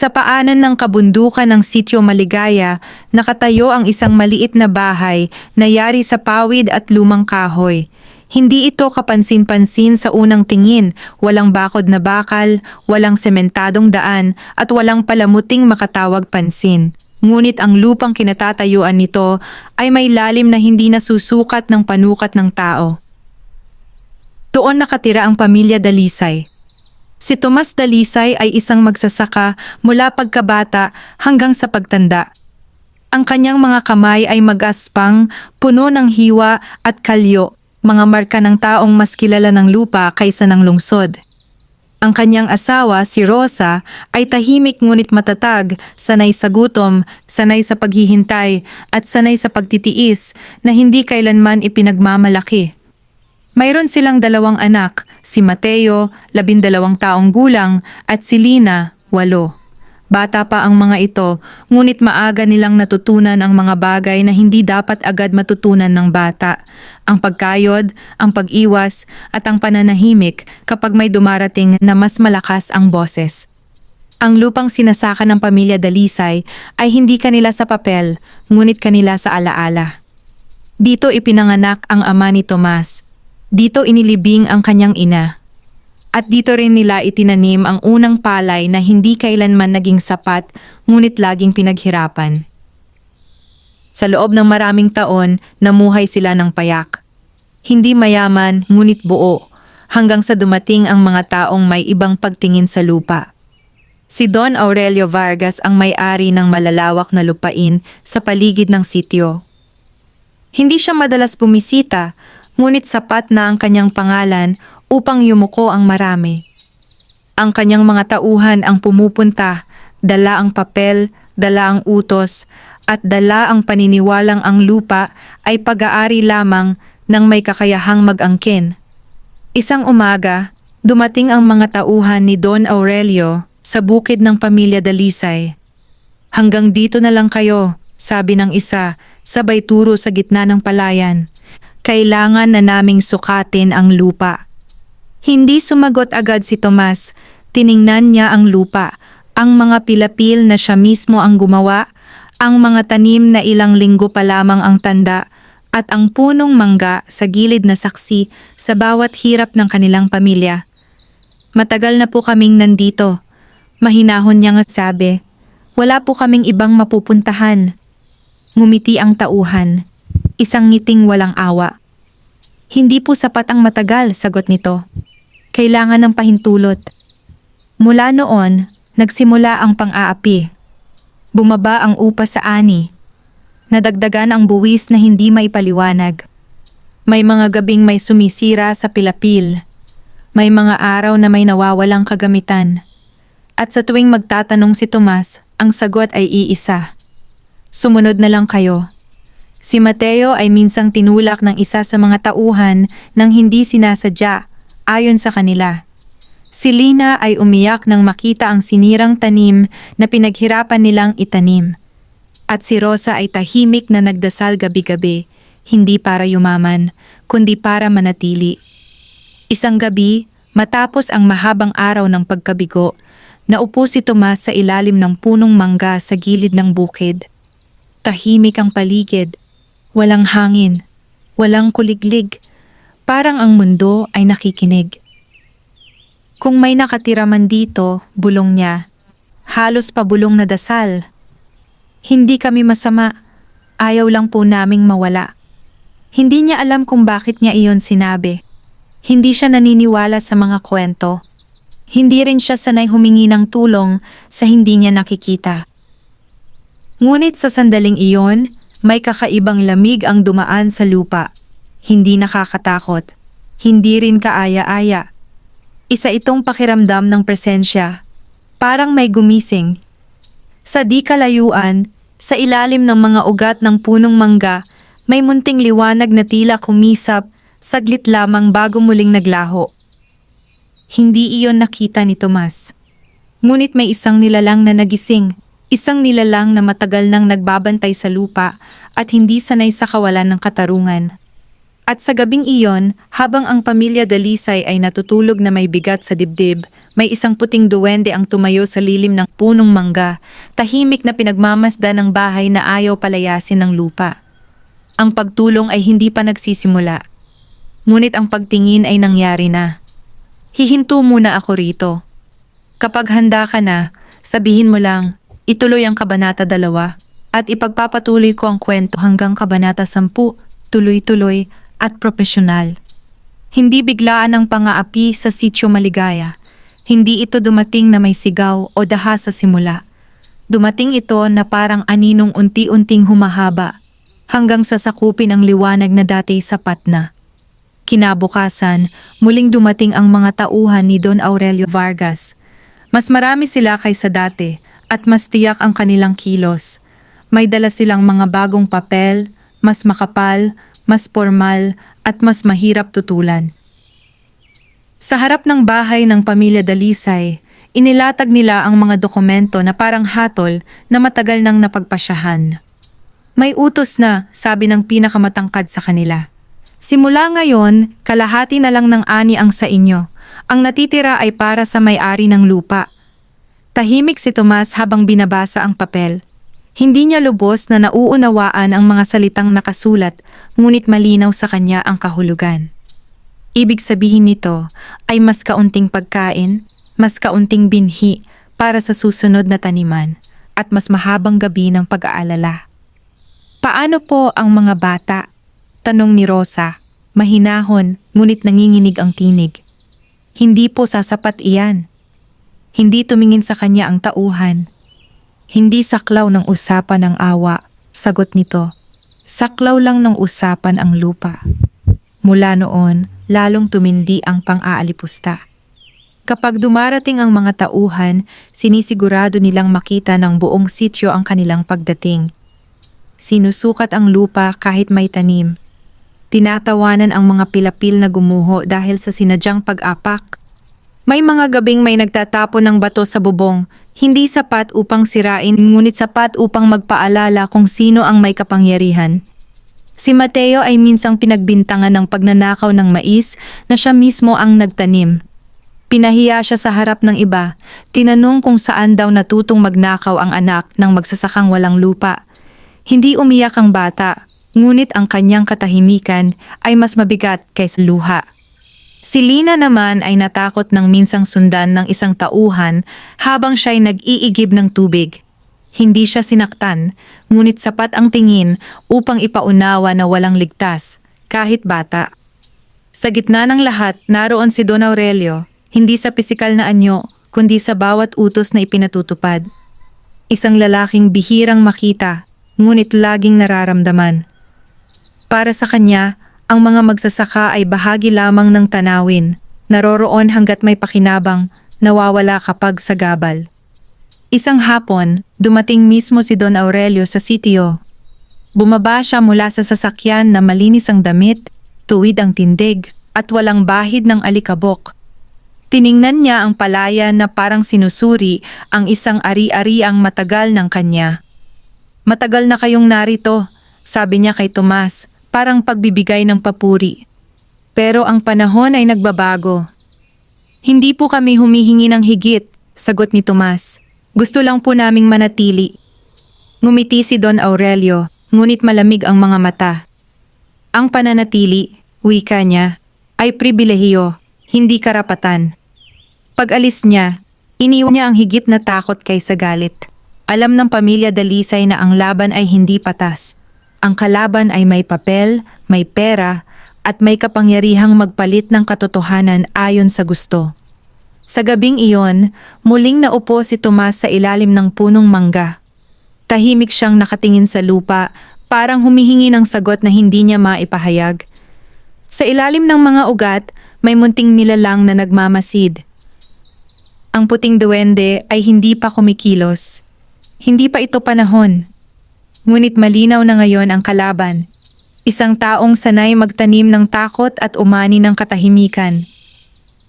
Sa paanan ng kabundukan ng Sitio Maligaya, nakatayo ang isang maliit na bahay na yari sa pawid at lumang kahoy. Hindi ito kapansin-pansin sa unang tingin, walang bakod na bakal, walang sementadong daan at walang palamuting makatawag pansin. Ngunit ang lupang kinatatayuan nito ay may lalim na hindi nasusukat ng panukat ng tao. Doon nakatira ang pamilya Dalisay. Si Tomas Dalisay ay isang magsasaka mula pagkabata hanggang sa pagtanda. Ang kanyang mga kamay ay magaspang, puno ng hiwa at kalyo, mga marka ng taong mas kilala ng lupa kaysa ng lungsod. Ang kanyang asawa, si Rosa, ay tahimik ngunit matatag, sanay sa gutom, sanay sa paghihintay, at sanay sa pagtitiis na hindi kailanman ipinagmamalaki. Mayroon silang 2 anak, si Mateo, 12 taong gulang, at si Lina, 8. Bata pa ang mga ito, ngunit maaga nilang natutunan ang mga bagay na hindi dapat agad matutunan ng bata. Ang pagkayod, ang pag-iwas, at ang pananahimik kapag may dumarating na mas malakas ang boses. Ang lupang sinasaka ng pamilya Dalisay ay hindi kanila sa papel, ngunit kanila sa alaala. Dito ipinanganak ang ama ni Tomas. Dito inilibing ang kanyang ina. At dito rin nila itinanim ang unang palay na hindi kailanman naging sapat, ngunit laging pinaghirapan. Sa loob ng maraming taon, namuhay sila ng payak. Hindi mayaman, ngunit buo, hanggang sa dumating ang mga taong may ibang pagtingin sa lupa. Si Don Aurelio Vargas ang may-ari ng malalawak na lupain sa paligid ng sitio. Hindi siya madalas bumisita, ngunit sapat na ang kanyang pangalan upang yumuko ang marami. Ang kanyang mga tauhan ang pumupunta, dala ang papel, dala ang utos, at dala ang paniniwalang ang lupa ay pag-aari lamang ng may kakayahang mag-angkin. Isang umaga, dumating ang mga tauhan ni Don Aurelio sa bukid ng pamilya Dalisay. "Hanggang dito na lang kayo," sabi ng isa, sabay turo sa gitna ng palayan. "Kailangan na naming sukatin ang lupa." Hindi sumagot agad si Tomas. Tiningnan niya ang lupa, ang mga pilapil na siya mismo ang gumawa, ang mga tanim na ilang linggo pa lamang ang tanda, at ang punong mangga sa gilid na saksi sa bawat hirap ng kanilang pamilya. "Matagal na po kaming nandito," mahinahon niya nga sabi. "Wala po kaming ibang mapupuntahan." Ngumiti ang tauhan. Isang ngiting walang awa. "Hindi po sapat ang matagal," sagot nito. "Kailangan ng pahintulot." Mula noon, nagsimula ang pang-aapi. Bumaba ang upa sa ani. Nadagdagan ang buwis na hindi maipaliwanag. May mga gabing may sumisira sa pilapil. May mga araw na may nawawalang kagamitan. At sa tuwing magtatanong si Tomas, ang sagot ay iisa. "Sumunod na lang kayo." Si Mateo ay minsang tinulak ng isa sa mga tauhan nang hindi sinasadya, ayon sa kanila. Si Lina ay umiyak nang makita ang sinirang tanim na pinaghirapan nilang itanim. At si Rosa ay tahimik na nagdasal gabi-gabi, hindi para yumaman, kundi para manatili. Isang gabi, matapos ang mahabang araw ng pagkabigo, naupo si Tomas sa ilalim ng punong mangga sa gilid ng bukid. Tahimik ang paligid. Walang hangin, walang kuliglig, parang ang mundo ay nakikinig. "Kung may nakatira man dito," bulong niya, "halos pabulong na dasal. Hindi kami masama, ayaw lang po naming mawala." Hindi niya alam kung bakit niya iyon sinabi. Hindi siya naniniwala sa mga kwento. Hindi rin siya sanay humingi ng tulong sa hindi niya nakikita. Ngunit sa sandaling iyon, may kakaibang lamig ang dumaan sa lupa. Hindi nakakatakot. Hindi rin kaaya-aya. Isa itong pakiramdam ng presensya. Parang may gumising. Sa di kalayuan, sa ilalim ng mga ugat ng punong mangga, may munting liwanag na tila kumisap, saglit lamang bago muling naglaho. Hindi iyon nakita ni Tomas. Ngunit may isang nilalang na nagising. Isang nilalang na matagal nang nagbabantay sa lupa at hindi sanay sa kawalan ng katarungan. At sa gabing iyon, habang ang pamilya Dalisay ay natutulog na may bigat sa dibdib, may isang puting duwende ang tumayo sa lilim ng punong mangga, tahimik na pinagmamasdan ng bahay na ayaw palayasin ng lupa. Ang pagtulong ay hindi pa nagsisimula. Ngunit ang pagtingin ay nangyari na. Hihinto muna ako rito. Kapag handa ka na, sabihin mo lang, ituloy ang Kabanata 2 at ipagpapatuloy ko ang kwento hanggang Kabanata 10, tuloy-tuloy at profesional. Hindi biglaan ang pang-aapi sa Sitio Maligaya. Hindi ito dumating na may sigaw o daha sa simula. Dumating ito na parang aninong unti-unting humahaba hanggang sa sakupin ang liwanag na dati sapat na. Kinabukasan, muling dumating ang mga tauhan ni Don Aurelio Vargas. Mas marami sila kaysa dati at mas tiyak ang kanilang kilos. May dala silang mga bagong papel, mas makapal, mas formal at mas mahirap tutulan. Sa harap ng bahay ng pamilya Dalisay, inilatag nila ang mga dokumento na parang hatol na matagal nang napagpasyahan. May utos na, sabi ng pinakamatangkad sa kanila. Simula ngayon, kalahati na lang ng ani ang sa inyo. Ang natitira ay para sa may-ari ng lupa. Tahimik si Tomas habang binabasa ang papel. Hindi niya lubos na nauunawaan ang mga salitang nakasulat, ngunit malinaw sa kanya ang kahulugan. Ibig sabihin nito ay mas kaunting pagkain, mas kaunting binhi para sa susunod na taniman, at mas mahabang gabi ng pag-aalala. Paano po ang mga bata? Tanong ni Rosa, mahinahon ngunit nanginginig ang tinig. Hindi po sasapat iyan. Hindi tumingin sa kanya ang tauhan. Hindi saklaw ng usapan ang awa, sagot nito. Saklaw lang ng usapan ang lupa. Mula noon, lalong tumindi ang pang-aalipusta. Kapag dumarating ang mga tauhan, sinisigurado nilang makita ng buong sityo ang kanilang pagdating. Sinusukat ang lupa kahit may tanim. Tinatawanan ang mga pilapil na gumuho dahil sa sinadyang pag-apak. May mga gabing may nagtatapon ng bato sa bubong, hindi sapat upang sirain ngunit sapat upang magpaalala kung sino ang may kapangyarihan. Si Mateo ay minsang pinagbintangan ng pagnanakaw ng mais na siya mismo ang nagtanim. Pinahiya siya sa harap ng iba, tinanong kung saan daw natutong magnakaw ang anak ng magsasakang walang lupa. Hindi umiyak ang bata, ngunit ang kanyang katahimikan ay mas mabigat kaysa luha. Si Lina naman ay natakot ng minsang sundan ng isang tauhan habang siya'y nag-iigib ng tubig. Hindi siya sinaktan, ngunit sapat ang tingin upang ipaunawa na walang ligtas, kahit bata. Sa gitna ng lahat, naroon si Don Aurelio, hindi sa pisikal na anyo, kundi sa bawat utos na ipinatutupad. Isang lalaking bihirang makita, ngunit laging nararamdaman. Para sa kanya, ang mga magsasaka ay bahagi lamang ng tanawin, naroroon hanggat may pakinabang, nawawala kapag sagabal. Isang hapon, dumating mismo si Don Aurelio sa sitio. Bumaba siya mula sa sasakyan na malinis ang damit, tuwid ang tindig, at walang bahid ng alikabok. Tiningnan niya ang palayan na parang sinusuri ang isang ari-ariang matagal ng kanya. Matagal na kayong narito, sabi niya kay Tomas, parang pagbibigay ng papuri. Pero ang panahon ay nagbabago. Hindi po kami humihingi ng higit, sagot ni Tomas. Gusto lang po naming manatili. Ngumiti si Don Aurelio, ngunit malamig ang mga mata. Ang pananatili, wika niya, ay pribilehiyo, hindi karapatan. Pag-alis niya, iniwan niya ang higit na takot kaysa galit. Alam ng pamilya Dalisay na ang laban ay hindi patas. Ang kalaban ay may papel, may pera, at may kapangyarihang magpalit ng katotohanan ayon sa gusto. Sa gabing iyon, muling naupo si Tomas sa ilalim ng punong mangga. Tahimik siyang nakatingin sa lupa, parang humihingi ng sagot na hindi niya maipahayag. Sa ilalim ng mga ugat, may munting nilalang na nagmamasid. Ang puting duwende ay hindi pa kumikilos. Hindi pa ito panahon. Ngunit malinaw na ngayon ang kalaban. Isang taong sanay magtanim ng takot at umani ng katahimikan.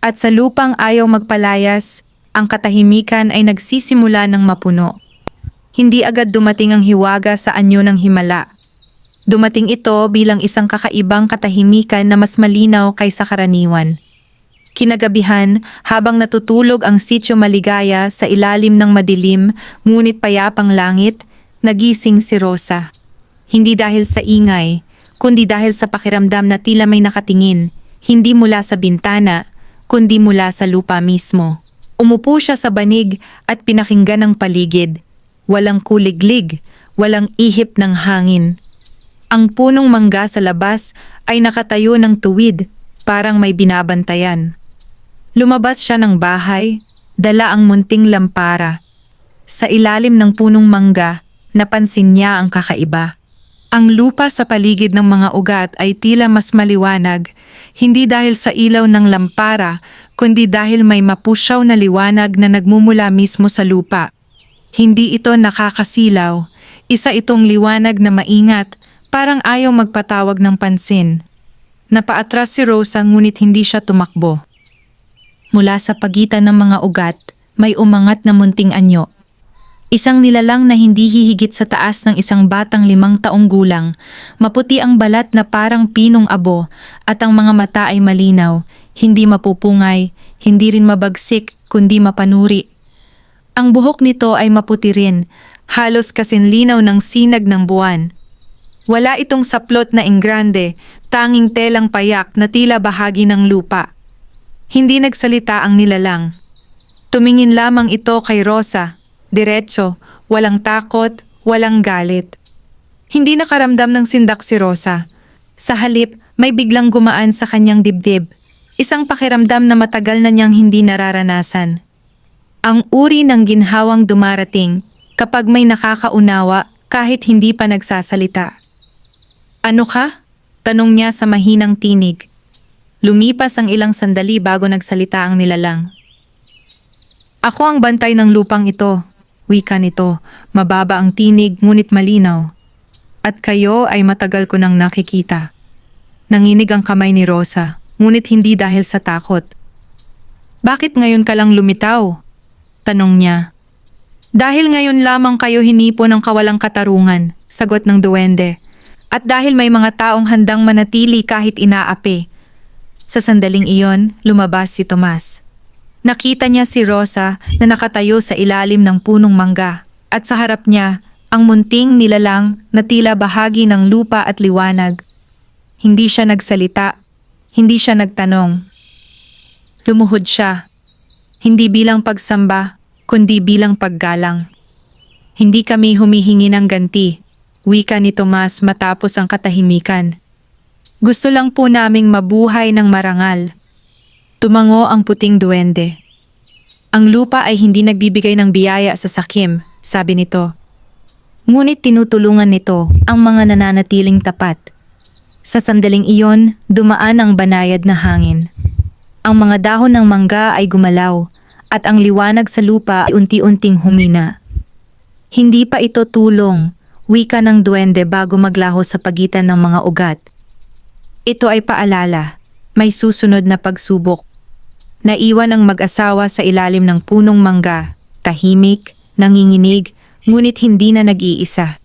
At sa lupang ayaw magpalayas, ang katahimikan ay nagsisimula ng mapuno. Hindi agad dumating ang hiwaga sa anyo ng himala. Dumating ito bilang isang kakaibang katahimikan na mas malinaw kaysa karaniwan. Kinagabihan, habang natutulog ang sitio Maligaya sa ilalim ng madilim ngunit payapang langit, nagising si Rosa. Hindi dahil sa ingay, kundi dahil sa pakiramdam na tila may nakatingin, hindi mula sa bintana, kundi mula sa lupa mismo. Umupo siya sa banig at pinakinggan ang paligid. Walang kuliglig, walang ihip ng hangin. Ang punong mangga sa labas ay nakatayo ng tuwid, parang may binabantayan. Lumabas siya ng bahay, dala ang munting lampara. Sa ilalim ng punong mangga, napansin niya ang kakaiba. Ang lupa sa paligid ng mga ugat ay tila mas maliwanag, hindi dahil sa ilaw ng lampara, kundi dahil may mapusyaw na liwanag na nagmumula mismo sa lupa. Hindi ito nakakasilaw, isa itong liwanag na maingat, parang ayaw magpatawag ng pansin. Napaatras si Rosa ngunit hindi siya tumakbo. Mula sa pagitan ng mga ugat, may umangat na munting anyo. Isang nilalang na hindi hihigit sa taas ng isang batang 5 taong gulang, maputi ang balat na parang pinong abo at ang mga mata ay malinaw, hindi mapupungay, hindi rin mabagsik kundi mapanuri. Ang buhok nito ay maputi rin, halos kasinlinaw ng sinag ng buwan. Wala itong saplot na enggrande, tanging telang payak na tila bahagi ng lupa. Hindi nagsalita ang nilalang. Tumingin lamang ito kay Rosa, diretso, walang takot, walang galit. Hindi nakaramdam ng sindak si Rosa. Sa halip, may biglang gumaan sa kanyang dibdib. Isang pakiramdam na matagal na niyang hindi nararanasan. Ang uri ng ginhawang dumarating kapag may nakakaunawa kahit hindi pa nagsasalita. "Ano ka?" tanong niya sa mahinang tinig. Lumipas ang ilang sandali bago nagsalita ang nilalang. "Ako ang bantay ng lupang ito," wika nito, mababa ang tinig ngunit malinaw. "At kayo ay matagal ko nang nakikita." Nanginig ang kamay ni Rosa, ngunit hindi dahil sa takot. "Bakit ngayon ka lang lumitaw?" tanong niya. "Dahil ngayon lamang kayo hinipo ng kawalang katarungan," sagot ng duwende. "At dahil may mga taong handang manatili kahit inaapi." Sa sandaling iyon, lumabas si Tomas. Nakita niya si Rosa na nakatayo sa ilalim ng punong mangga at sa harap niya ang munting nilalang na tila bahagi ng lupa at liwanag. Hindi siya nagsalita, hindi siya nagtanong. Lumuhod siya, hindi bilang pagsamba, kundi bilang paggalang. "Hindi kami humihingi ng ganti," wika ni Tomas matapos ang katahimikan. "Gusto lang po naming mabuhay ng marangal." Tumango ang puting duwende. "Ang lupa ay hindi nagbibigay ng biyaya sa sakim," sabi nito. Ngunit tinutulungan nito ang mga nananatiling tapat. Sa sandaling iyon, dumaan ang banayad na hangin. Ang mga dahon ng mangga ay gumalaw at ang liwanag sa lupa ay unti-unting humina. "Hindi pa ito tulong," wika ng duwende bago maglaho sa pagitan ng mga ugat. "Ito ay paalala, may susunod na pagsubok." Naiwan ang mag-asawa sa ilalim ng punong mangga, tahimik, nanginginig, ngunit hindi na nag-iisa.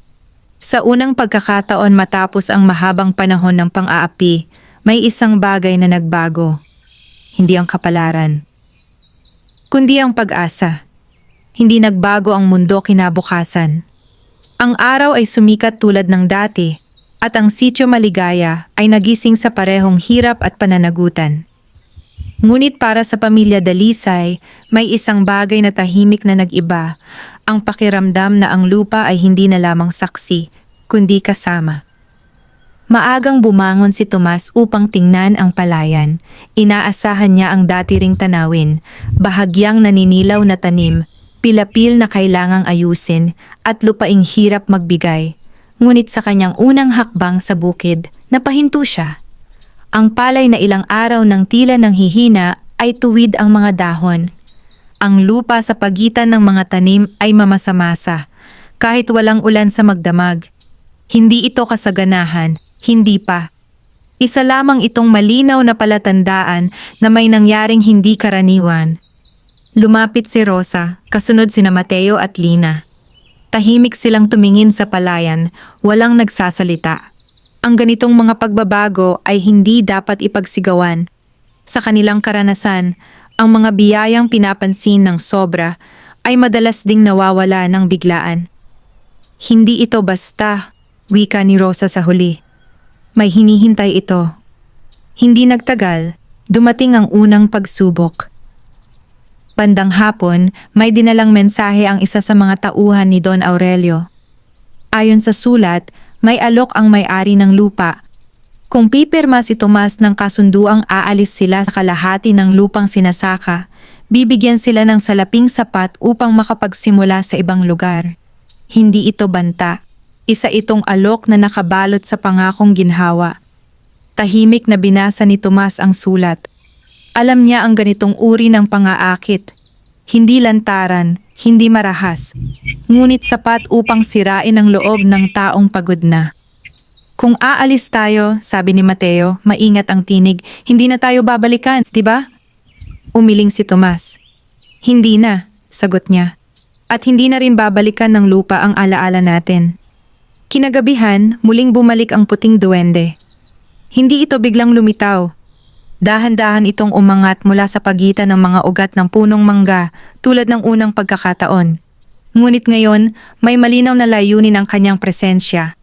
Sa unang pagkakataon matapos ang mahabang panahon ng pang-aapi, may isang bagay na nagbago. Hindi ang kapalaran, kundi ang pag-asa. Hindi nagbago ang mundo kinabukasan. Ang araw ay sumikat tulad ng dati, at ang sitio Maligaya ay nagising sa parehong hirap at pananagutan. Ngunit para sa pamilya Dalisay, may isang bagay na tahimik na nag-iba, ang pakiramdam na ang lupa ay hindi na lamang saksi, kundi kasama. Maagang bumangon si Tomas upang tingnan ang palayan. Inaasahan niya ang dati ring tanawin, bahagyang naninilaw na tanim, pilapil na kailangang ayusin, at lupaing hirap magbigay. Ngunit sa kanyang unang hakbang sa bukid, napahinto siya. Ang palay na ilang araw ng tila ng hihina ay tuwid ang mga dahon. Ang lupa sa pagitan ng mga tanim ay mamasa-masa, kahit walang ulan sa magdamag. Hindi ito kasaganahan, hindi pa. Isa lamang itong malinaw na palatandaan na may nangyaring hindi karaniwan. Lumapit si Rosa, kasunod sina Mateo at Lina. Tahimik silang tumingin sa palayan, walang nagsasalita. Ang ganitong mga pagbabago ay hindi dapat ipagsigawan. Sa kanilang karanasan, ang mga biyayang pinapansin ng sobra ay madalas ding nawawala ng biglaan. Hindi ito basta, wika ni Rosa sa huli. May hinihintay ito. Hindi nagtagal, dumating ang unang pagsubok. Bandang hapon, may dinalang mensahe ang isa sa mga tauhan ni Don Aurelio. Ayon sa sulat, may alok ang may-ari ng lupa. Kung pipirma si Tomas ng kasunduang aalis sila sa kalahati ng lupang sinasaka, bibigyan sila ng salaping sapat upang makapagsimula sa ibang lugar. Hindi ito banta. Isa itong alok na nakabalot sa pangakong ginhawa. Tahimik na binasa ni Tomas ang sulat. Alam niya ang ganitong uri ng pangaakit. Hindi lantaran, hindi marahas, ngunit sapat upang sirain ang loob ng taong pagod na. Kung aalis tayo, sabi ni Mateo, maingat ang tinig, hindi na tayo babalikan, di ba? Umiling si Tomas. Hindi na, sagot niya. At hindi na rin babalikan ng lupa ang alaala natin. Kinagabihan, muling bumalik ang puting duwende. Hindi ito biglang lumitaw. Dahan-dahan itong umangat mula sa pagitan ng mga ugat ng punong mangga tulad ng unang pagkakataon. Ngunit ngayon, may malinaw na layunin ang kanyang presensya.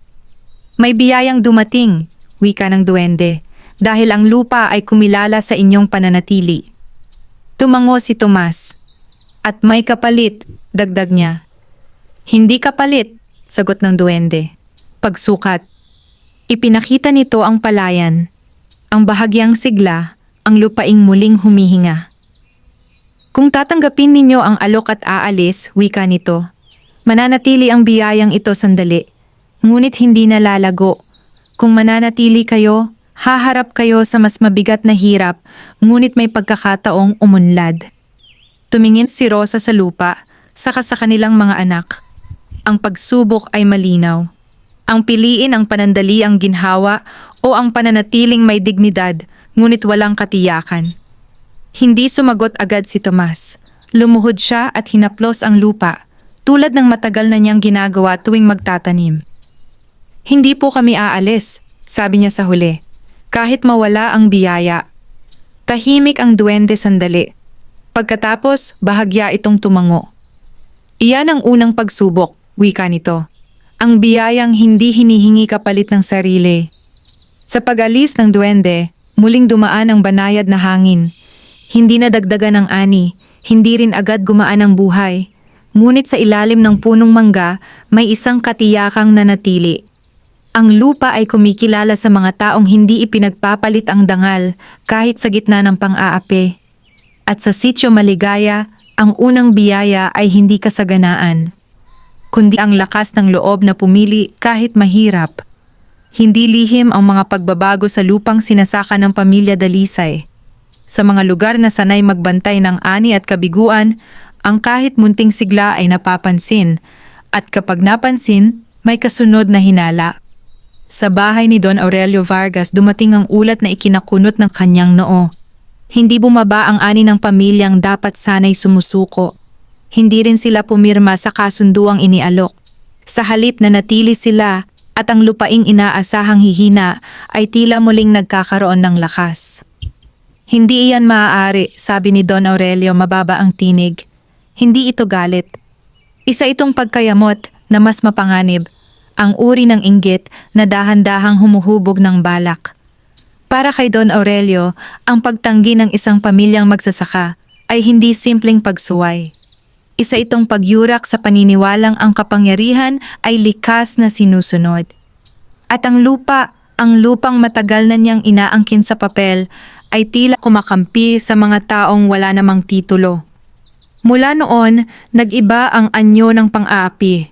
May biyayang dumating, wika ng duwende, dahil ang lupa ay kumilala sa inyong pananatili. Tumango si Tomas. At may kapalit, dagdag niya. Hindi kapalit, sagot ng duwende. Pagsukat. Ipinakita nito ang palayan. Ang bahagyang sigla, ang lupaing muling humihinga. Kung tatanggapin ninyo ang alok at aalis, wika nito, mananatili ang biyayang ito sandali. Ngunit hindi nalalago. Kung mananatili kayo, haharap kayo sa mas mabigat na hirap, ngunit may pagkakataong umunlad. Tumingin si Rosa sa lupa, saka sa kanilang mga anak. Ang pagsubok ay malinaw. Ang piliin ang panandali ang ginhawa o ang pananatiling may dignidad, ngunit walang katiyakan. Hindi sumagot agad si Tomas. Lumuhod siya at hinaplos ang lupa, tulad ng matagal na niyang ginagawa tuwing magtatanim. Hindi po kami aalis, sabi niya sa huli, kahit mawala ang biyaya. Tahimik ang duwende sandali. Pagkatapos, bahagya itong tumango. Iyan ang unang pagsubok, wika nito. Ang biyayang hindi hinihingi kapalit ng sarili. Sa pag-alis ng duwende, muling dumaan ang banayad na hangin. Hindi na dagdagan ng ani, hindi rin agad gumaan ang buhay. Ngunit sa ilalim ng punong mangga, may isang katiyakang nanatili. Ang lupa ay kumikilala sa mga taong hindi ipinagpapalit ang dangal kahit sa gitna ng pang-aapi. At sa Sitio Maligaya, ang unang biyaya ay hindi kasaganaan, kundi ang lakas ng loob na pumili kahit mahirap. Hindi lihim ang mga pagbabago sa lupang sinasaka ng pamilya Dalisay. Sa mga lugar na sanay magbantay ng ani at kabiguan, ang kahit munting sigla ay napapansin, at kapag napansin, may kasunod na hinala. Sa bahay ni Don Aurelio Vargas dumating ang ulat na ikinakunot ng kanyang noo. Hindi bumaba ang ani ng pamilyang dapat sanay sumusuko. Hindi rin sila pumirma sa kasunduang inialok. Sa halip na natili sila at ang lupaing inaasahang hihina ay tila muling nagkakaroon ng lakas. Hindi iyan maaari, sabi ni Don Aurelio mababa ang tinig. Hindi ito galit. Isa itong pagkayamot na mas mapanganib. Ang uri ng inggit na dahan-dahang humuhubog ng balak. Para kay Don Aurelio, ang pagtanggi ng isang pamilyang magsasaka ay hindi simpleng pagsuway. Isa itong pagyurak sa paniniwalang ang kapangyarihan ay likas na sinusunod. At ang lupang matagal na niyang inaangkin sa papel ay tila kumakampi sa mga taong wala namang titulo. Mula noon, nag-iba ang anyo ng pang-aapi.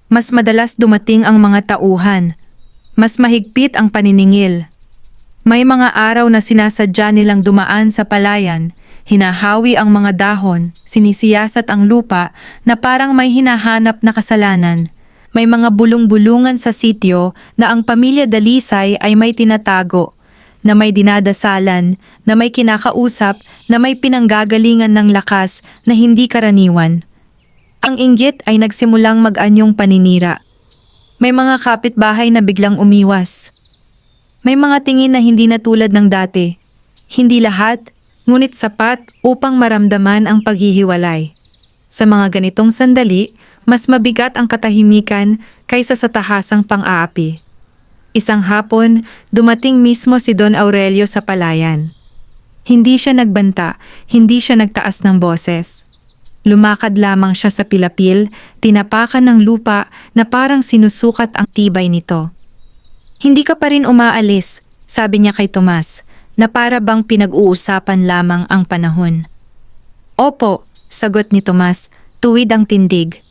Mas madalas dumating ang mga tauhan. Mas mahigpit ang paniningil. May mga araw na sinasadya nilang dumaan sa palayan, hinahawi ang mga dahon, sinisiyasat ang lupa na parang may hinahanap na kasalanan. May mga bulong-bulungan sa sitio na ang pamilya Dalisay ay may tinatago, na may dinadasalan, na may kinakausap, na may pinanggagalingan ng lakas na hindi karaniwan. Ang inggit ay nagsimulang mag-anyong paninira. May mga kapitbahay na biglang umiwas. May mga tingin na hindi na tulad ng dati. Hindi lahat, ngunit sapat upang maramdaman ang paghihiwalay. Sa mga ganitong sandali, mas mabigat ang katahimikan kaysa sa tahasang pang-aapi. Isang hapon, dumating mismo si Don Aurelio sa palayan. Hindi siya nagbanta, hindi siya nagtaas ng boses. Lumakad lamang siya sa pilapil, tinapakan ng lupa na parang sinusukat ang tibay nito. Hindi ka pa rin umaalis, sabi niya kay Tomas, na para bang pinag-uusapan lamang ang panahon. Opo, sagot ni Tomas, tuwid ang tindig.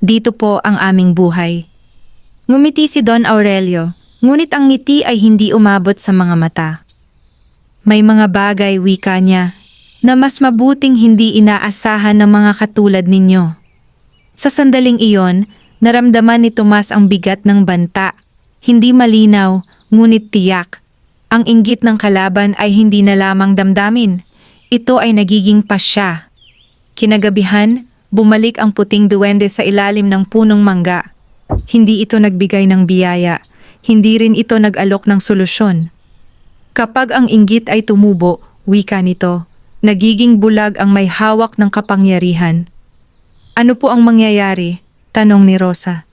Dito po ang aming buhay. Ngumiti si Don Aurelio, ngunit ang ngiti ay hindi umabot sa mga mata. May mga bagay, wika niya, na mas mabuting hindi inaasahan ng mga katulad ninyo. Sa sandaling iyon, naramdaman ni Tomas ang bigat ng banta. Hindi malinaw, ngunit tiyak. Ang inggit ng kalaban ay hindi na lamang damdamin. Ito ay nagiging pasya. Kinagabihan, bumalik ang puting duwende sa ilalim ng punong mangga. Hindi ito nagbigay ng biyaya. Hindi rin ito nag-alok ng solusyon. Kapag ang inggit ay tumubo, wika nito, nagiging bulag ang may hawak ng kapangyarihan. Ano po ang mangyayari? Tanong ni Rosa.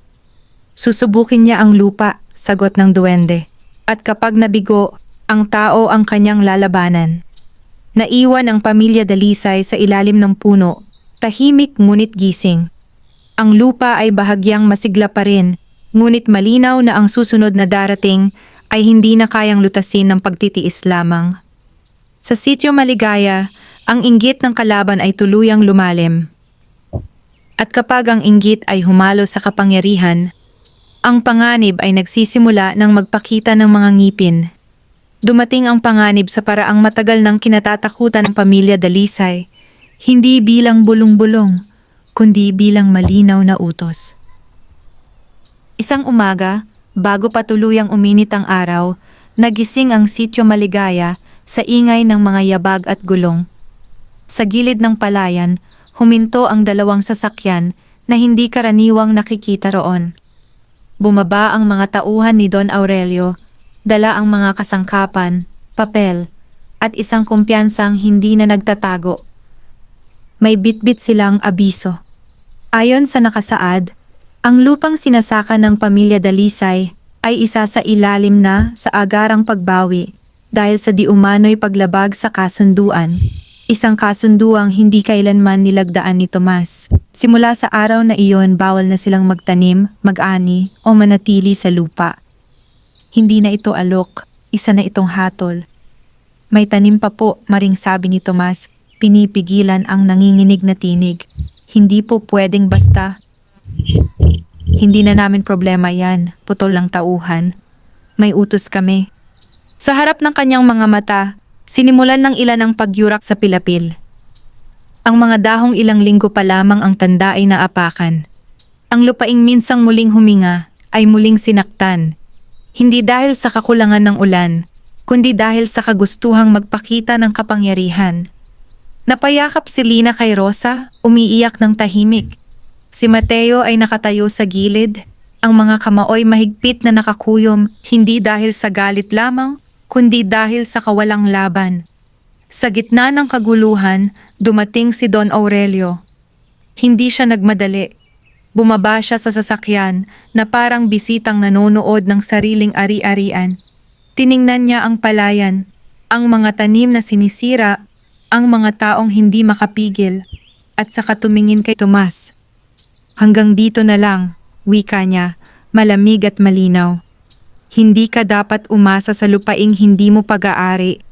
Susubukin niya ang lupa, sagot ng duwende. At kapag nabigo, ang tao ang kanyang lalabanan. Naiwan ang pamilya Dalisay sa ilalim ng puno, tahimik ngunit gising. Ang lupa ay bahagyang masigla pa rin, ngunit malinaw na ang susunod na darating ay hindi na kayang lutasin ng pagtitiis lamang. Sa sitio Maligaya, ang inggit ng kalaban ay tuluyang lumalim. At kapag ang inggit ay humalo sa kapangyarihan, ang panganib ay nagsisimula ng magpakita ng mga ngipin. Dumating ang panganib sa paraang matagal ng kinatatakutan ng pamilya Dalisay, hindi bilang bulong-bulong, kundi bilang malinaw na utos. Isang umaga, bago pa tuluyang uminit ang araw, nagising ang sitio Maligaya sa ingay ng mga yabag at gulong. Sa gilid ng palayan, huminto ang dalawang sasakyan na hindi karaniwang nakikita roon. Bumaba ang mga tauhan ni Don Aurelio, dala ang mga kasangkapan, papel, at isang kumpiyansang hindi na nagtatago. May bitbit silang abiso. Ayon sa nakasaad, ang lupang sinasaka ng pamilya Dalisay ay isa sa ilalim na sa agarang pagbawi dahil sa di umano'y paglabag sa kasunduan. Isang kasunduang hindi kailanman nilagdaan ni Tomas. Simula sa araw na iyon, bawal na silang magtanim, mag-ani o manatili sa lupa. Hindi na ito alok, isa na itong hatol. May tanim pa po, maring sabi ni Tomas, pinipigilan ang nanginginig na tinig. Hindi po pwedeng basta. Hindi na namin problema yan, putol lang tauhan. May utos kami. Sa harap ng kanyang mga mata, sinimulan ng ilan ang pagyurak sa pilapil. Ang mga dahong ilang linggo pa lamang ang tanda ay naapakan. Ang lupaing minsang muling huminga ay muling sinaktan. Hindi dahil sa kakulangan ng ulan, kundi dahil sa kagustuhang magpakita ng kapangyarihan. Napayakap si Lina kay Rosa, umiiyak ng tahimik. Si Mateo ay nakatayo sa gilid, ang mga kamaoy mahigpit na nakakuyom, hindi dahil sa galit lamang, kundi dahil sa kawalang laban. Sa gitna ng kaguluhan, dumating si Don Aurelio. Hindi siya nagmadali. Bumaba siya sa sasakyan na parang bisitang nanonood ng sariling ari-arian. Tiningnan niya ang palayan, ang mga tanim na sinisira, ang mga taong hindi makapigil, at saka tumingin kay Tomas. Hanggang dito na lang, wika niya, malamig at malinaw. Hindi ka dapat umasa sa lupaing hindi mo pag-aari.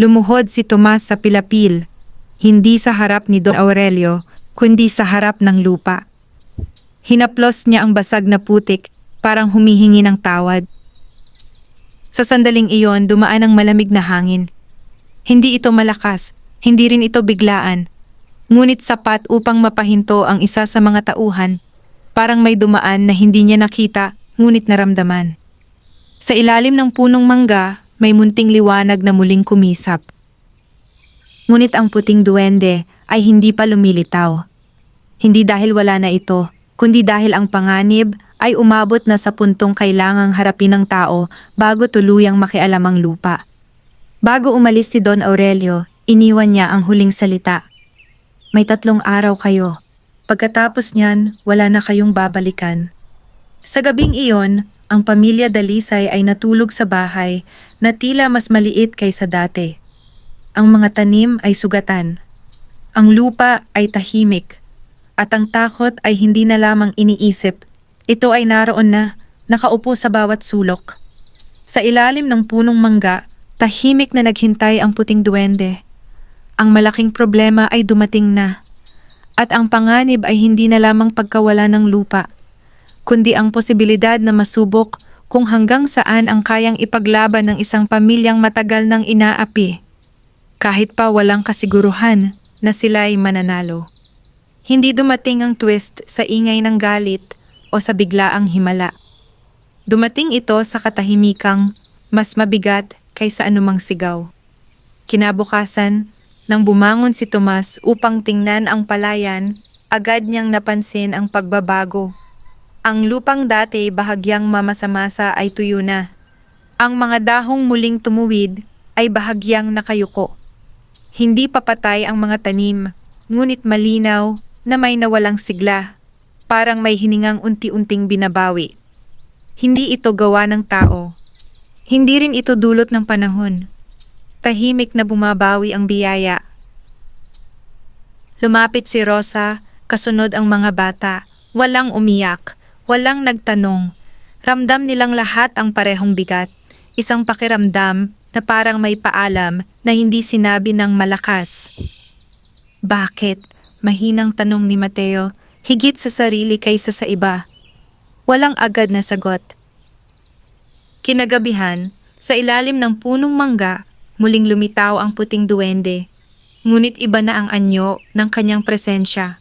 Lumuhod si Tomas sa pilapil, hindi sa harap ni Don Aurelio, kundi sa harap ng lupa. Hinaplos niya ang basag na putik, parang humihingi ng tawad. Sa sandaling iyon, dumaan ang malamig na hangin. Hindi ito malakas, hindi rin ito biglaan, ngunit sapat upang mapahinto ang isa sa mga tauhan, parang may dumaan na hindi niya nakita, ngunit naramdaman. Sa ilalim ng punong mangga, may munting liwanag na muling kumisap. Ngunit ang puting duwende ay hindi pa lumilitaw. Hindi dahil wala na ito, kundi dahil ang panganib, ay umabot na sa puntong kailangang harapin ng tao bago tuluyang makialam ang lupa. Bago umalis si Don Aurelio, iniwan niya ang huling salita. May 3 araw kayo. Pagkatapos niyan, wala na kayong babalikan. Sa gabing iyon, ang pamilya Dalisay ay natulog sa bahay na tila mas maliit kaysa dati. Ang mga tanim ay sugatan. Ang lupa ay tahimik. At ang takot ay hindi na lamang iniisip. Ito ay naroon na, nakaupo sa bawat sulok. Sa ilalim ng punong mangga, tahimik na naghintay ang puting duwende. Ang malaking problema ay dumating na. At ang panganib ay hindi na lamang pagkawala ng lupa, kundi ang posibilidad na masubok kung hanggang saan ang kayang ipaglaban ng isang pamilyang matagal nang inaapi. Kahit pa walang kasiguruhan na sila'y mananalo. Hindi dumating ang twist sa ingay ng galit o sa biglaang himala. Dumating ito sa katahimikang mas mabigat kaysa anumang sigaw. Kinabukasan, nang bumangon si Tomas upang tingnan ang palayan, agad niyang napansin ang pagbabago. Ang lupang dati bahagyang mamasa-masa ay tuyo na. Ang mga dahong muling tumuwid ay bahagyang nakayuko. Hindi papatay ang mga tanim, ngunit malinaw na may nawalang sigla, parang may hiningang unti-unting binabawi. Hindi ito gawa ng tao. Hindi rin ito dulot ng panahon. Tahimik na bumabawi ang biyaya. Lumapit si Rosa, kasunod ang mga bata. Walang umiyak, walang nagtanong. Ramdam nilang lahat ang parehong bigat. Isang pakiramdam na parang may paalam na hindi sinabi ng malakas. Bakit? Mahinang tanong ni Mateo, higit sa sarili kaysa sa iba. Walang agad na sagot. Kinagabihan, sa ilalim ng punong mangga, muling lumitaw ang puting duwende. Ngunit iba na ang anyo ng kanyang presensya.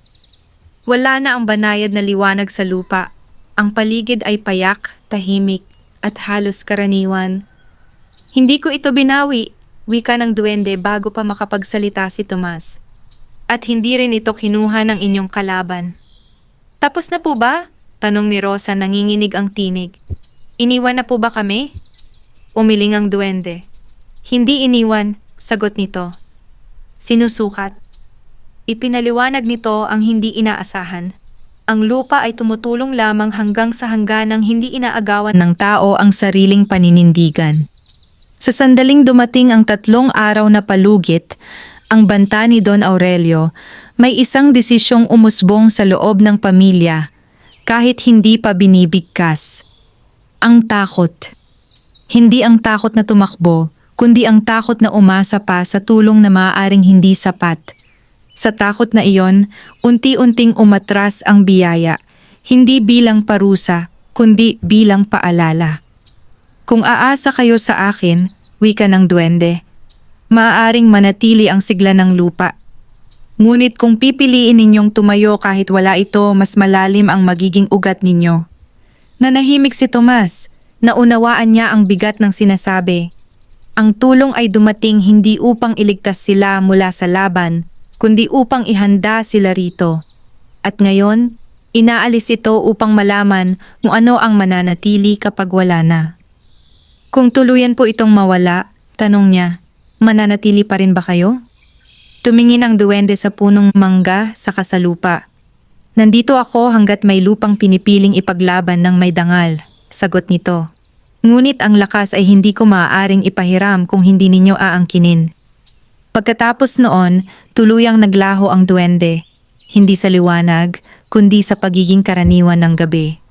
Wala na ang banayad na liwanag sa lupa. Ang paligid ay payak, tahimik, at halos karaniwan. Hindi ko ito binawi, wika ng duwende bago pa makapagsalita si Tomas. At hindi rin ito kinuha ng inyong kalaban. Tapos na po ba? Tanong ni Rosa, nanginginig ang tinig. Iniwan na po ba kami? Umiling ang duwende. Hindi iniwan, sagot nito. Sinusukat. Ipinaliwanag nito ang hindi inaasahan. Ang lupa ay tumutulong lamang hanggang sa hangganang hindi inaagawan ng tao ang sariling paninindigan. Sa sandaling dumating ang 3 araw na palugit, ang banta ni Don Aurelio, may isang desisyong umusbong sa loob ng pamilya kahit hindi pa binibigkas. Ang takot. Hindi ang takot na tumakbo, kundi ang takot na umasa pa sa tulong na maaaring hindi sapat. Sa takot na iyon, unti-unting umatras ang biyaya, hindi bilang parusa, kundi bilang paalala. Kung aasa kayo sa akin, wika ng duwende, maaaring manatili ang sigla ng lupa. Ngunit kung pipiliin ninyong tumayo kahit wala ito, mas malalim ang magiging ugat ninyo. Nanahimik si Tomas, naunawaan niya ang bigat ng sinasabi. Ang tulong ay dumating hindi upang iligtas sila mula sa laban, kundi upang ihanda sila rito. At ngayon, inaalis ito upang malaman kung ano ang mananatili kapag wala na. Kung tuluyan po itong mawala, tanong niya, mananatili pa rin ba kayo? Tumingin ang duwende sa punong mangga sa kasalupa. Nandito ako hanggat may lupang pinipiling ipaglaban ng may dangal, sagot nito. Ngunit ang lakas ay hindi ko maaaring ipahiram kung hindi ninyo aangkinin. Pagkatapos noon, tuluyang naglaho ang duwende, hindi sa liwanag, kundi sa pagiging karaniwan ng gabi.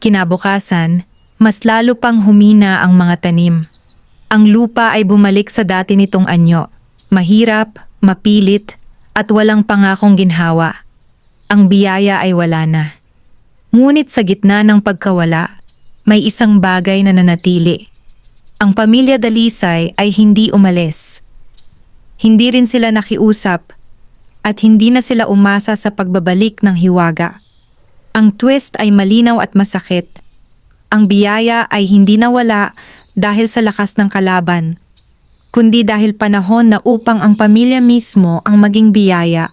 Kinabukasan, mas lalo pang humina ang mga tanim. Ang lupa ay bumalik sa dati nitong anyo, mahirap, mapilit, at walang pangakong ginhawa. Ang biyaya ay wala na. Ngunit sa gitna ng pagkawala, may isang bagay na nanatili. Ang pamilya Dalisay ay hindi umalis. Hindi rin sila nakiusap at hindi na sila umasa sa pagbabalik ng hiwaga. Ang twist ay malinaw at masakit. Ang biyaya ay hindi nawala dahil sa lakas ng kalaban, kundi dahil panahon na upang ang pamilya mismo ang maging biyaya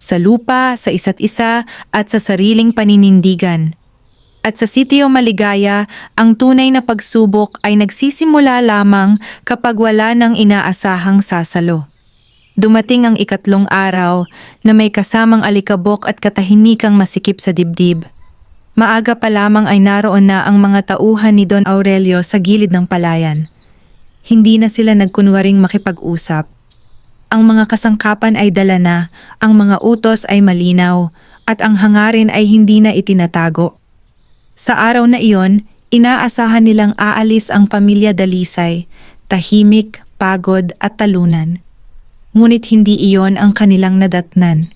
sa lupa, sa isa't isa at sa sariling paninindigan. At sa sitio Maligaya, ang tunay na pagsubok ay nagsisimula lamang kapag wala nang inaasahang sasalo. Dumating ang ikatlong araw na may kasamang alikabok at katahimikang masikip sa dibdib. Maaga pa lamang ay naroon na ang mga tauhan ni Don Aurelio sa gilid ng palayan. Hindi na sila nagkunwaring makipag-usap. Ang mga kasangkapan ay dala na, ang mga utos ay malinaw, at ang hangarin ay hindi na itinatago. Sa araw na iyon, inaasahan nilang aalis ang pamilya Dalisay, tahimik, pagod at talunan. Ngunit hindi iyon ang kanilang nadatnan.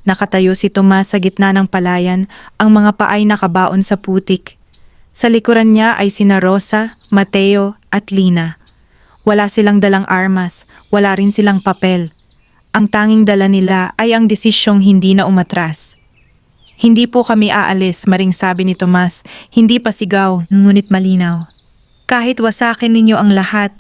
Nakatayo si Tomas sa gitna ng palayan, ang mga paay nakabaon sa putik. Sa likuran niya ay sina Rosa, Mateo at Lina. Wala silang dalang armas, wala rin silang papel. Ang tanging dala nila ay ang desisyong hindi na umatras. Hindi po kami aalis, maring sabi ni Tomas, hindi pa sigaw, ngunit malinaw. Kahit wasakin ninyo ang lahat.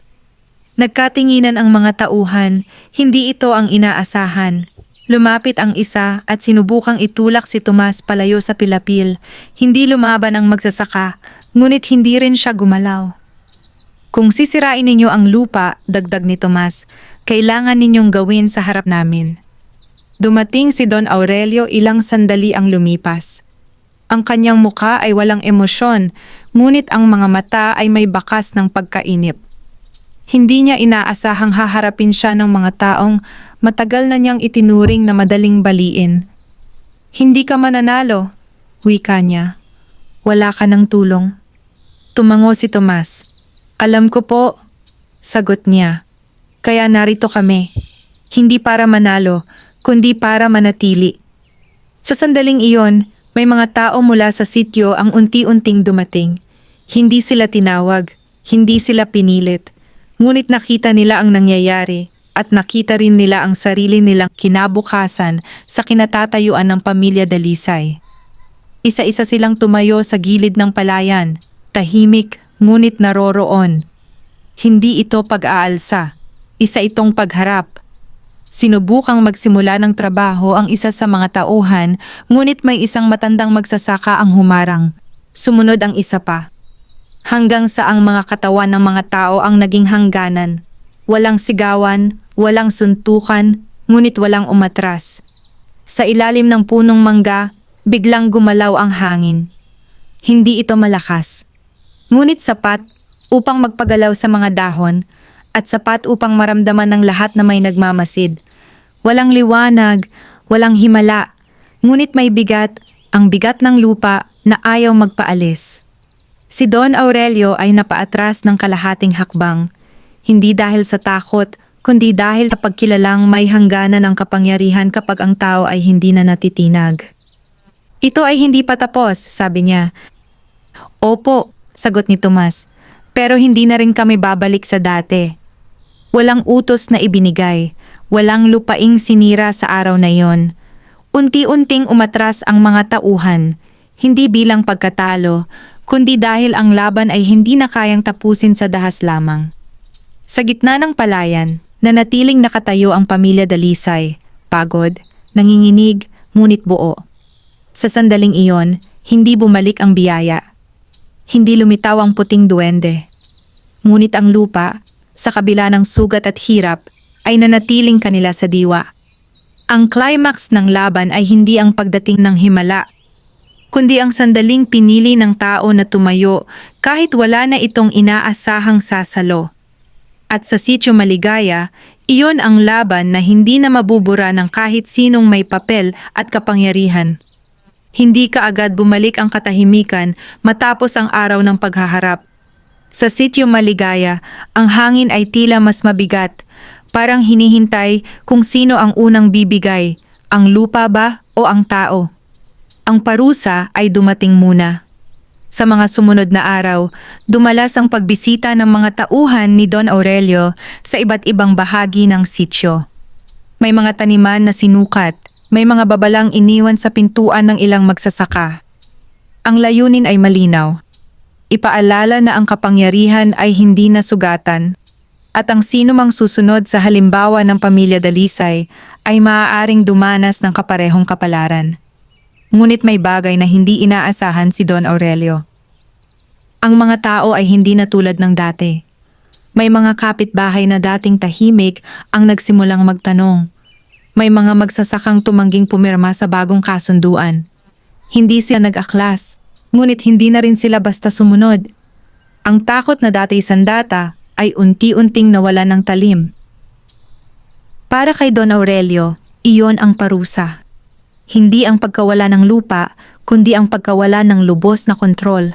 Nagkatinginan ang mga tauhan, hindi ito ang inaasahan. Lumapit ang isa at sinubukang itulak si Tomas palayo sa pilapil. Hindi lumaban ang magsasaka, ngunit hindi rin siya gumalaw. Kung sisirain ninyo ang lupa, dagdag ni Tomas, kailangan ninyong gawin sa harap namin. Dumating si Don Aurelio, ilang sandali ang lumipas. Ang kanyang muka ay walang emosyon, ngunit ang mga mata ay may bakas ng pagkainip. Hindi niya inaasahang haharapin siya ng mga taong matagal na niyang itinuring na madaling baliin. Hindi ka mananalo, wika niya. Wala ka ng tulong. Tumango si Tomas. Alam ko po, sagot niya. Kaya narito kami. Hindi para manalo, kundi para manatili. Sa sandaling iyon, may mga tao mula sa sityo ang unti-unting dumating. Hindi sila tinawag, hindi sila pinilit. Ngunit nakita nila ang nangyayari at nakita rin nila ang sarili nilang kinabukasan sa kinatatayuan ng pamilya Dalisay. Isa-isa silang tumayo sa gilid ng palayan, tahimik ngunit naroroon. Hindi ito pag-aalsa, isa itong pagharap. Sinubukang magsimula ng trabaho ang isa sa mga tauhan, ngunit may isang matandang magsasaka ang humarang. Sumunod ang isa pa. Hanggang sa ang mga katawan ng mga tao ang naging hangganan. Walang sigawan, walang suntukan, ngunit walang umatras. Sa ilalim ng punong mangga, biglang gumalaw ang hangin. Hindi ito malakas, ngunit sapat upang magpagalaw sa mga dahon at sapat upang maramdaman ng lahat na may nagmamasid. Walang liwanag, walang himala, ngunit may bigat, ang bigat ng lupa na ayaw magpaalis. Si Don Aurelio ay napaatras ng kalahating hakbang, hindi dahil sa takot, kundi dahil sa pagkilalang may hangganan ng kapangyarihan kapag ang tao ay hindi na natitinag. Ito ay hindi pa tapos, sabi niya. Opo, sagot ni Tomas, pero hindi na rin kami babalik sa dati. Walang utos na ibinigay, walang lupaing sinira sa araw na iyon. Unti-unting umatras ang mga tauhan, hindi bilang pagkatalo, kundi dahil ang laban ay hindi na kayang tapusin sa dahas lamang. Sa gitna ng palayan, nanatiling nakatayo ang pamilya Dalisay, pagod, nanginginig, ngunit buo. Sa sandaling iyon, hindi bumalik ang biyaya. Hindi lumitaw ang puting duwende. Ngunit ang lupa, sa kabila ng sugat at hirap, ay nanatiling kanila sa diwa. Ang climax ng laban ay hindi ang pagdating ng himala, kundi ang sandaling pinili ng tao na tumayo kahit wala na itong inaasahang sasalo. At sa sitio Maligaya, iyon ang laban na hindi na mabubura ng kahit sinong may papel at kapangyarihan. Hindi kaagad bumalik ang katahimikan matapos ang araw ng paghaharap. Sa sitio Maligaya, ang hangin ay tila mas mabigat, parang hinihintay kung sino ang unang bibigay, ang lupa ba o ang tao. Ang parusa ay dumating muna. Sa mga sumunod na araw, dumalas ang pagbisita ng mga tauhan ni Don Aurelio sa iba't ibang bahagi ng sitio. May mga taniman na sinukat, may mga babalang iniwan sa pintuan ng ilang magsasaka. Ang layunin ay malinaw. Ipaalala na ang kapangyarihan ay hindi nasugatan at ang sino mang susunod sa halimbawa ng pamilya Dalisay ay maaaring dumanas ng kaparehong kapalaran. Ngunit may bagay na hindi inaasahan si Don Aurelio. Ang mga tao ay hindi na tulad ng dati. May mga kapitbahay na dating tahimik ang nagsimulang magtanong. May mga magsasakang tumangging pumirma sa bagong kasunduan. Hindi sila nag-aklas, ngunit hindi na rin sila basta sumunod. Ang takot na dati sandata ay unti-unting nawala ng talim. Para kay Don Aurelio, iyon ang parusa. Hindi ang pagkawala ng lupa, kundi ang pagkawala ng lubos na kontrol.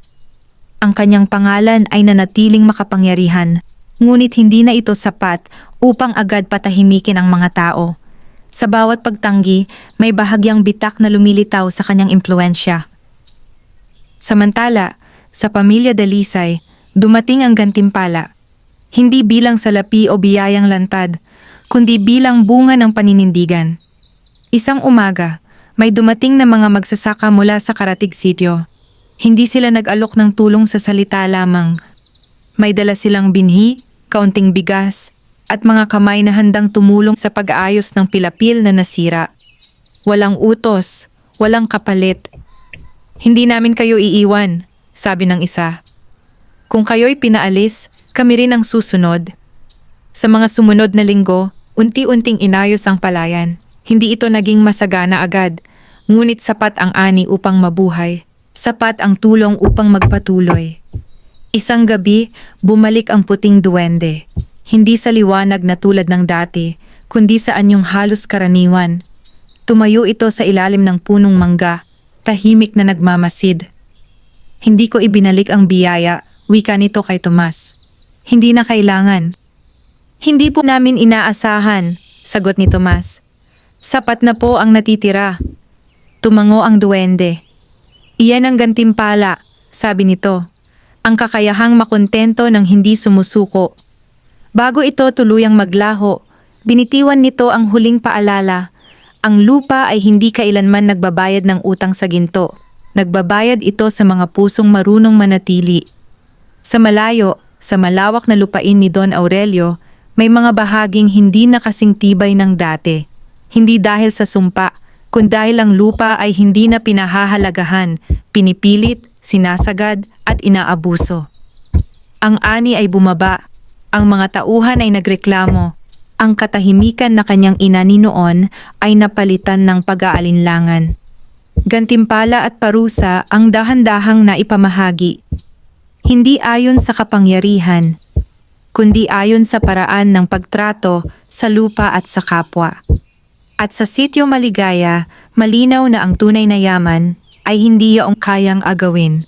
Ang kanyang pangalan ay nanatiling makapangyarihan, ngunit hindi na ito sapat upang agad patahimikin ang mga tao. Sa bawat pagtanggi, may bahagyang bitak na lumilitaw sa kanyang impluensya. Samantala, sa pamilya Dalisay, dumating ang gantimpala. Hindi bilang salapi o biyayang lantad, kundi bilang bunga ng paninindigan. Isang umaga, may dumating na mga magsasaka mula sa Karatig Sitio. Hindi sila nag-alok ng tulong sa salita lamang. May dala silang binhi, kaunting bigas, at mga kamay na handang tumulong sa pag-aayos ng pilapil na nasira. Walang utos, walang kapalit. Hindi namin kayo iiwan, sabi ng isa. Kung kayo'y pinaalis, kami rin ang susunod. Sa mga sumunod na linggo, unti-unting inayos ang palayan. Hindi ito naging masagana agad, ngunit sapat ang ani upang mabuhay. Sapat ang tulong upang magpatuloy. Isang gabi, bumalik ang puting duwende. Hindi sa liwanag na tulad ng dati, kundi sa anyong halos karaniwan. Tumayo ito sa ilalim ng punong mangga, tahimik na nagmamasid. Hindi ko ibinalik ang biyaya, wika nito kay Tomas. Hindi na kailangan. Hindi po namin inaasahan, sagot ni Tomas. Sapat na po ang natitira. Tumango ang duwende. Iyan ang gantimpala, sabi nito. Ang kakayahang makontento ng hindi sumusuko. Bago ito tuluyang maglaho, binitiwan nito ang huling paalala. Ang lupa ay hindi kailanman nagbabayad ng utang sa ginto. Nagbabayad ito sa mga pusong marunong manatili. Sa malayo, sa malawak na lupain ni Don Aurelio, may mga bahaging hindi na kasing tibay ng dati. Hindi dahil sa sumpa, kundi dahil ang lupa ay hindi na pinahahalagahan, pinipilit, sinasagad at inaabuso. Ang ani ay bumaba. Ang mga tauhan ay nagreklamo. Ang katahimikan na kanyang inani noon ay napalitan ng pag-aalinlangan. Gantimpala at parusa ang dahan-dahang naipamahagi. Hindi ayon sa kapangyarihan, kundi ayon sa paraan ng pagtrato sa lupa at sa kapwa. At sa Sitio Maligaya, malinaw na ang tunay na yaman ay hindi yaong kayang agawin,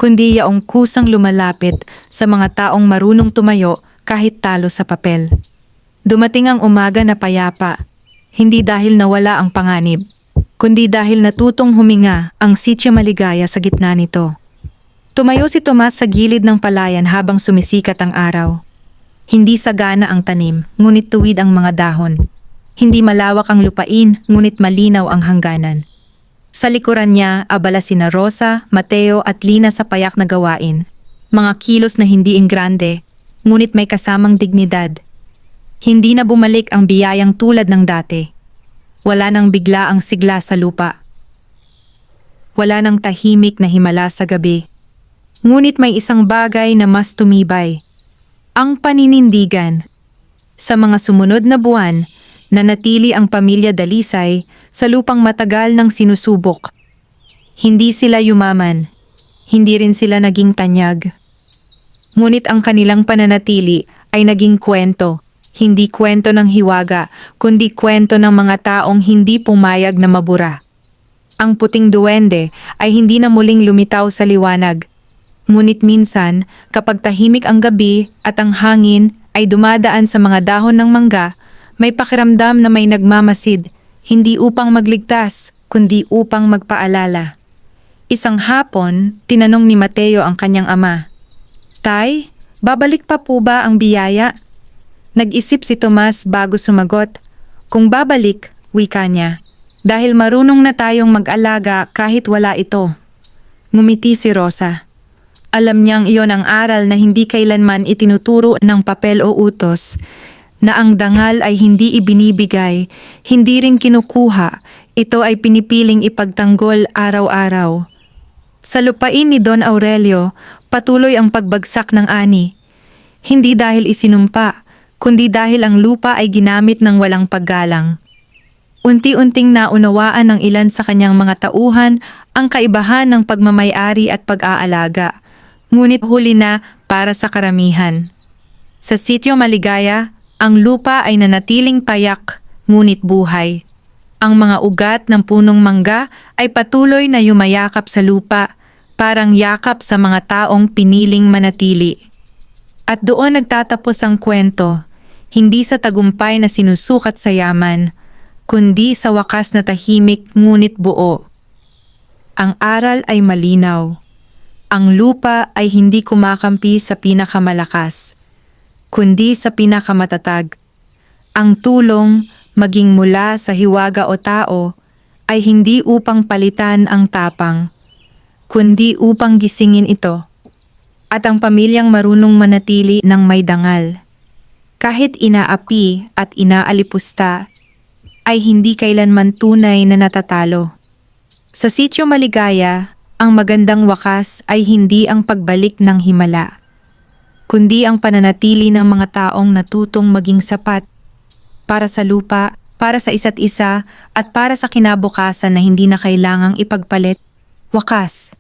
kundi yaong kusang lumalapit sa mga taong marunong tumayo kahit talo sa papel. Dumating ang umaga na payapa, hindi dahil nawala ang panganib, kundi dahil natutong huminga ang Sitio Maligaya sa gitna nito. Tumayo si Tomas sa gilid ng palayan habang sumisikat ang araw. Hindi sagana ang tanim, ngunit tuwid ang mga dahon. Hindi malawak ang lupain, ngunit malinaw ang hangganan. Sa likuran niya, abala sina Rosa, Mateo at Lina sa payak na gawain. Mga kilos na hindi ingrande, ngunit may kasamang dignidad. Hindi na bumalik ang biyayang tulad ng dati. Wala nang bigla ang sigla sa lupa. Wala nang tahimik na himala sa gabi. Ngunit may isang bagay na mas tumibay. Ang paninindigan. Sa mga sumunod na buwan, nanatili ang pamilya Dalisay sa lupang matagal ng sinusubok. Hindi sila yumaman. Hindi rin sila naging tanyag. Ngunit ang kanilang pananatili ay naging kwento. Hindi kwento ng hiwaga, kundi kwento ng mga taong hindi pumayag na mabura. Ang puting duwende ay hindi na muling lumitaw sa liwanag. Ngunit minsan, kapag tahimik ang gabi at ang hangin ay dumadaan sa mga dahon ng mangga, may pakiramdam na may nagmamasid, hindi upang magligtas, kundi upang magpaalala. Isang hapon, tinanong ni Mateo ang kanyang ama, "Tay, babalik pa po ba ang biyaya?" Nag-isip si Tomas bago sumagot. Kung babalik, wika niya, dahil marunong na tayong mag-alaga kahit wala ito. Ngumiti si Rosa. Alam niyang iyon ang aral na hindi kailanman itinuturo ng papel o utos, na ang dangal ay hindi ibinibigay, hindi rin kinukuha, Ito ay pinipiling ipagtanggol araw-araw. Sa lupain ni Don Aurelio, patuloy ang pagbagsak ng ani. Hindi dahil isinumpa, kundi dahil ang lupa ay ginamit ng walang paggalang. Unti-unting naunawaan ng ilan sa kanyang mga tauhan ang kaibahan ng pagmamayari at pag-aalaga, ngunit huli na para sa karamihan. Sa Sitio Maligaya, ang lupa ay nanatiling payak, ngunit buhay. Ang mga ugat ng punong mangga ay patuloy na yumayakap sa lupa, parang yakap sa mga taong piniling manatili. At doon nagtatapos ang kwento, hindi sa tagumpay na sinusukat sa yaman, kundi sa wakas na tahimik ngunit buo. Ang aral ay malinaw. Ang lupa ay hindi kumakampi sa pinakamalakas, kundi sa pinakamatatag. Ang tulong, maging mula sa hiwaga o tao, ay hindi upang palitan ang tapang, kundi upang gisingin ito. At ang pamilyang marunong manatili ng may dangal, kahit inaapi at inaalipusta, ay hindi kailanman tunay na natatalo. Sa Sitio Maligaya, ang magandang wakas ay hindi ang pagbalik ng himala, kundi ang pananatili ng mga taong natutong maging sapat para sa lupa, para sa isa't isa, at para sa kinabukasan na hindi na kailangang ipagpalit. Wakas.